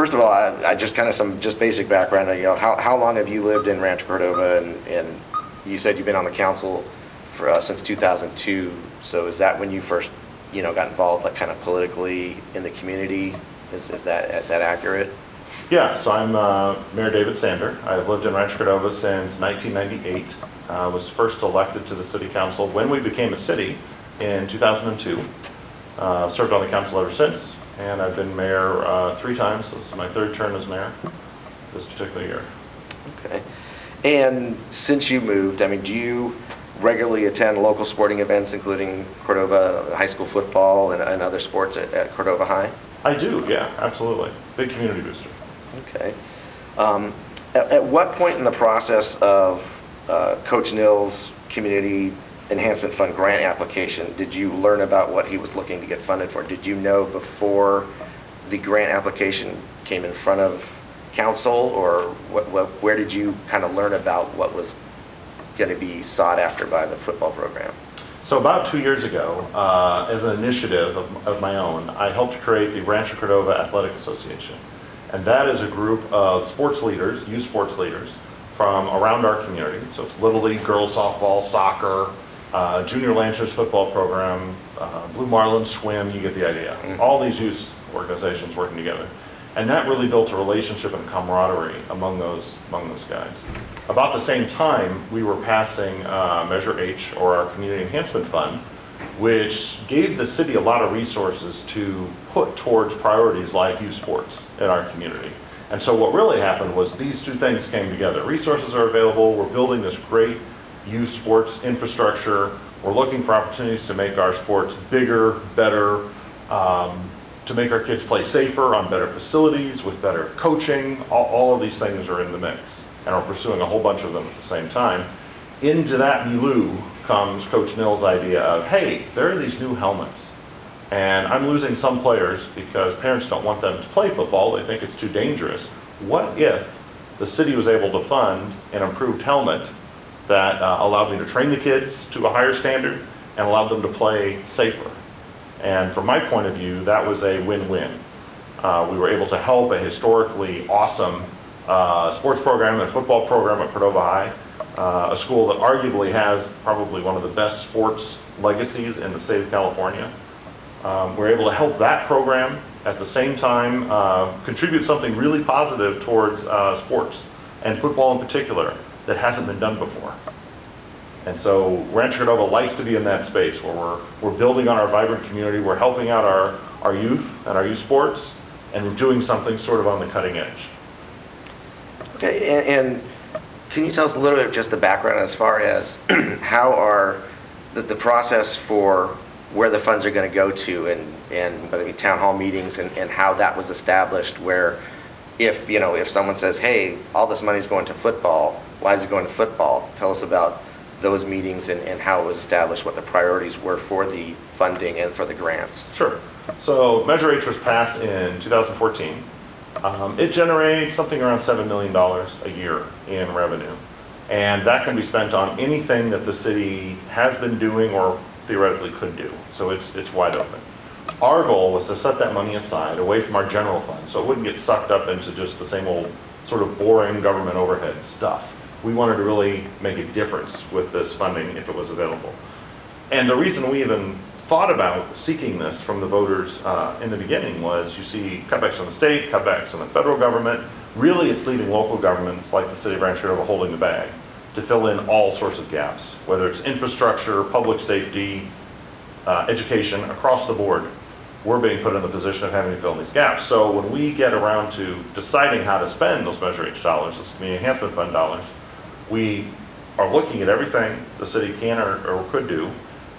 first of all, I just kind of some just basic background. You know, how long have you lived in Rancho Cordova, and you said you've been on the council for since 2002. So is that when you first, got involved, like kind of politically in the community? Is that accurate? Yeah. So I'm Mayor David Sander. I've lived in Rancho Cordova since 1998. I was first elected to the city council when we became a city in 2002. Served on the council ever since, and I've been mayor 3 times. This is my 3rd term as mayor this particular year. Okay. And since you moved, I mean, do you regularly attend local sporting events, including Cordova high school football and other sports at Cordova High? I do, yeah, absolutely. Big community booster. Okay. At what point in the process of Coach Nill's Community Enhancement Fund grant application did you learn about what he was looking to get funded for? Did you know before the grant application came in front of council, or where did you kind of learn about what was going to be sought after by the football program? So about 2 years ago, as an initiative of my own, I helped create the Rancho Cordova Athletic Association. And that is a group of sports leaders, youth sports leaders, from around our community. So it's Little League, girls softball, soccer, Junior Lancers football program, Blue Marlin swim, you get the idea. Mm-hmm. All these youth organizations working together. And that really built a relationship and camaraderie among those guys. About the same time, we were passing Measure H, or our Community Enhancement Fund, which gave the city a lot of resources to put towards priorities like youth sports in our community. And so what really happened was these 2 things came together. Resources are available, we're building this great youth sports infrastructure, we're looking for opportunities to make our sports bigger, better, to make our kids play safer on better facilities with better coaching. All of these things are in the mix, and we're pursuing a whole bunch of them at the same time. Into that milieu comes Coach Nill's idea of, hey, there are these new helmets, and I'm losing some players because parents don't want them to play football. They think it's too dangerous. What if the city was able to fund an improved helmet that allowed me to train the kids to a higher standard and allowed them to play safer? And from my point of view, that was a win-win. We were able to help a historically awesome sports program and football program at Cordova High, a school that arguably has probably one of the best sports legacies in the state of California. We're able to help that program at the same time contribute something really positive towards sports, and football in particular, that hasn't been done before. And so Rancho Cordova likes to be in that space where we're building on our vibrant community, we're helping out our youth and our youth sports, and we're doing something sort of on the cutting edge. Okay, and can you tell us a little bit of just the background as far as how are the process for where the funds are going to go to, and whether it be town hall meetings, and how that was established, where if someone says, hey, all this money's going to football, why is it going to football? Tell us about those meetings and how it was established, what the priorities were for the funding and for the grants. Sure. So Measure H was passed in 2014. It generates something around $7 million a year in revenue. And that can be spent on anything that the city has been doing or theoretically could do. So it's wide open. Our goal was to set that money aside away from our general fund so it wouldn't get sucked up into just the same old sort of boring government overhead stuff. We wanted to really make a difference with this funding if it was available. And the reason we even thought about seeking this from the voters in the beginning was, you see cutbacks on the state, cutbacks on the federal government. Really, it's leaving local governments like the city of Rancho Cordova holding the bag to fill in all sorts of gaps, whether it's infrastructure, public safety, education, across the board. We're being put in the position of having to fill in these gaps. So when we get around to deciding how to spend those Measure H dollars, those Community Enhancement Fund dollars, we are looking at everything the city can or could do,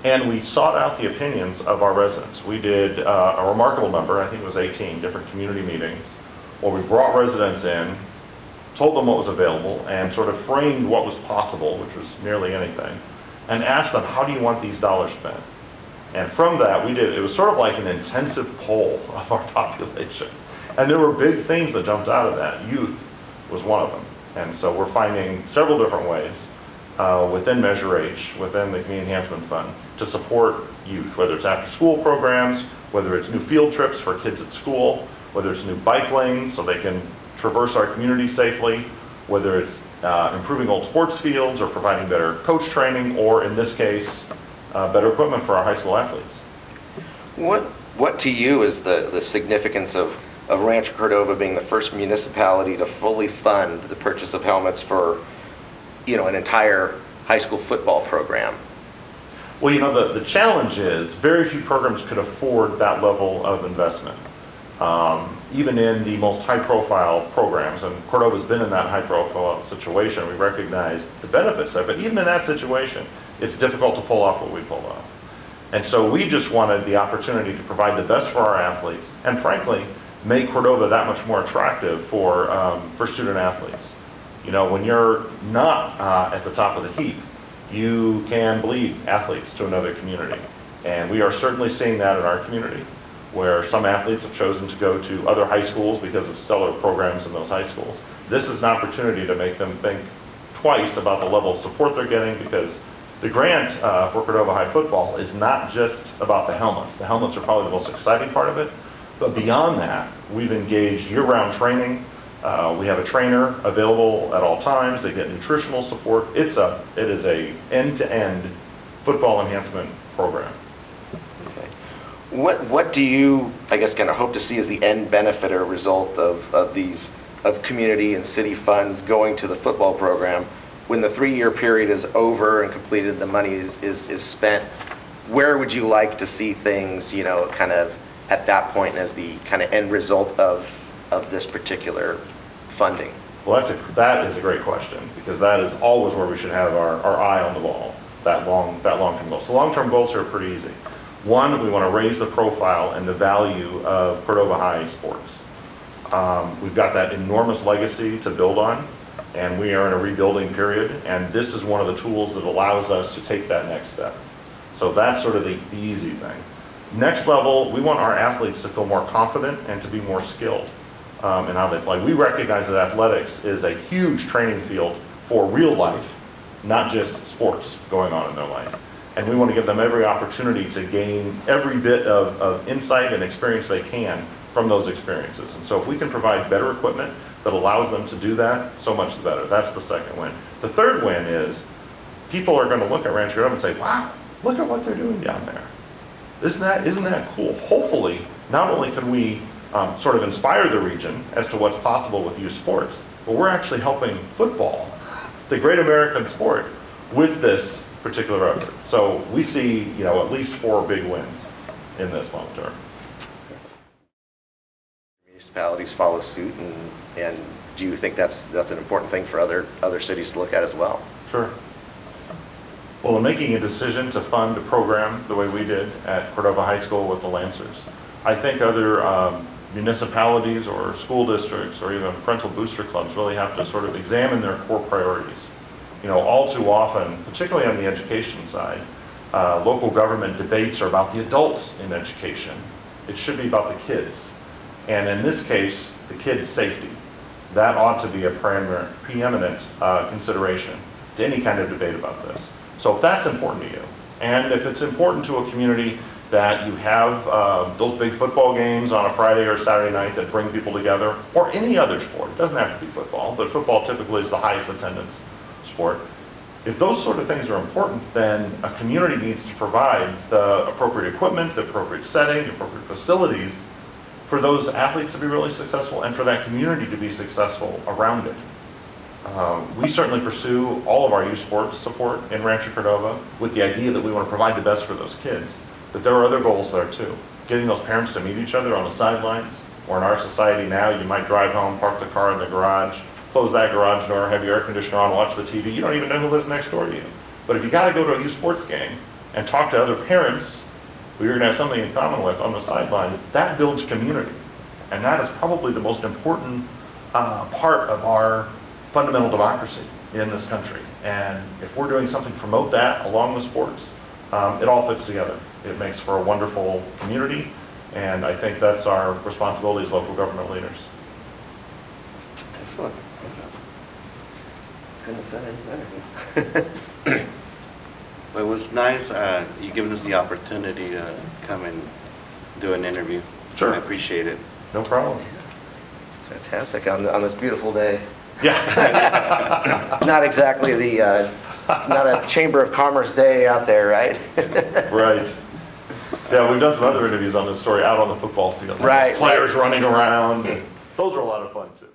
and we sought out the opinions of our residents. We did a remarkable number, I think it was 18 different community meetings, where we brought residents in, told them what was available, and sort of framed what was possible, which was nearly anything, and asked them, how do you want these dollars spent? And from that, it was sort of like an intensive poll of our population. And there were big themes that jumped out of that. Youth was one of them. And so we're finding several different ways within Measure H, within the Community Enhancement Fund, to support youth, whether it's after school programs, whether it's new field trips for kids at school, whether it's new bike lanes so they can traverse our community safely, whether it's improving old sports fields or providing better coach training, or in this case, better equipment for our high school athletes. What to you is the significance of Rancho Cordova being the first municipality to fully fund the purchase of helmets for, an entire high school football program? Well, the challenge is very few programs could afford that level of investment. Even in the most high-profile programs, and Cordova's been in that high-profile situation, we recognize the benefits of it. But even in that situation, it's difficult to pull off what we pulled off. And so we just wanted the opportunity to provide the best for our athletes, and frankly, make Cordova that much more attractive for student athletes. When you're not at the top of the heap, you can bleed athletes to another community. And we are certainly seeing that in our community, where some athletes have chosen to go to other high schools because of stellar programs in those high schools. This is an opportunity to make them think twice about the level of support they're getting, because the grant for Cordova High football is not just about the helmets. The helmets are probably the most exciting part of it, but beyond that, we've engaged year-round training. We have a trainer available at all times. They get nutritional support. It is a end-to-end football enhancement program. Okay. What do you, I guess, kind of hope to see as the end benefit or result of community and city funds going to the football program when the 3-year period is over and completed, the money is spent? Where would you like to see things, kind of at that point as the kind of end result of this particular funding? Well, that is a great question, because that is always where we should have our eye on the ball, that long-term goal. So long-term goals are pretty easy. One, we want to raise the profile and the value of Cordova High sports. We've got that enormous legacy to build on, and we are in a rebuilding period, and this is one of the tools that allows us to take that next step. So that's sort of the easy thing. Next level, we want our athletes to feel more confident and to be more skilled in how they play. We recognize that athletics is a huge training field for real life, not just sports going on in their life. And we want to give them every opportunity to gain every bit of insight and experience they can from those experiences. And so if we can provide better equipment that allows them to do that, so much the better. That's the second win. The third win is people are going to look at Rancho Cordova and say, wow, look at what they're doing down there. Isn't that cool? Hopefully, not only can we sort of inspire the region as to what's possible with youth sports, but we're actually helping football, the great American sport, with this particular effort. So we see, at least 4 big wins in this long term. Municipalities follow suit, and do you think that's an important thing for other cities to look at as well? Sure. Well, in making a decision to fund a program the way we did at Cordova High School with the Lancers, I think other municipalities or school districts or even parental booster clubs really have to sort of examine their core priorities. All too often, particularly on the education side, local government debates are about the adults in education. It should be about the kids. And in this case, the kids' safety. That ought to be a preeminent consideration to any kind of debate about this. So if that's important to you, and if it's important to a community that you have those big football games on a Friday or Saturday night that bring people together, or any other sport, it doesn't have to be football, but football typically is the highest attendance sport. If those sort of things are important, then a community needs to provide the appropriate equipment, the appropriate setting, the appropriate facilities for those athletes to be really successful and for that community to be successful around it. We certainly pursue all of our youth sports support in Rancho Cordova with the idea that we want to provide the best for those kids. But there are other goals there too. Getting those parents to meet each other on the sidelines, or in our society now, you might drive home, park the car in the garage, close that garage door, have your air conditioner on, watch the TV. You don't even know who lives next door to you. But if you got to go to a youth sports game and talk to other parents who you're going to have something in common with on the sidelines, that builds community. And that is probably the most important part of our fundamental democracy in this country. And if we're doing something to promote that along with sports, it all fits together. It makes for a wonderful community, and I think that's our responsibility as local government leaders. Excellent. Couldn't have said any better. Well, it was nice you giving us the opportunity to come and do an interview. Sure. I appreciate it. No problem. It's fantastic on this beautiful day. Yeah, Not exactly not a Chamber of Commerce day out there, right? right. Yeah, we've done some other interviews on this story out on the football field. Right, Players running around. Those are a lot of fun too.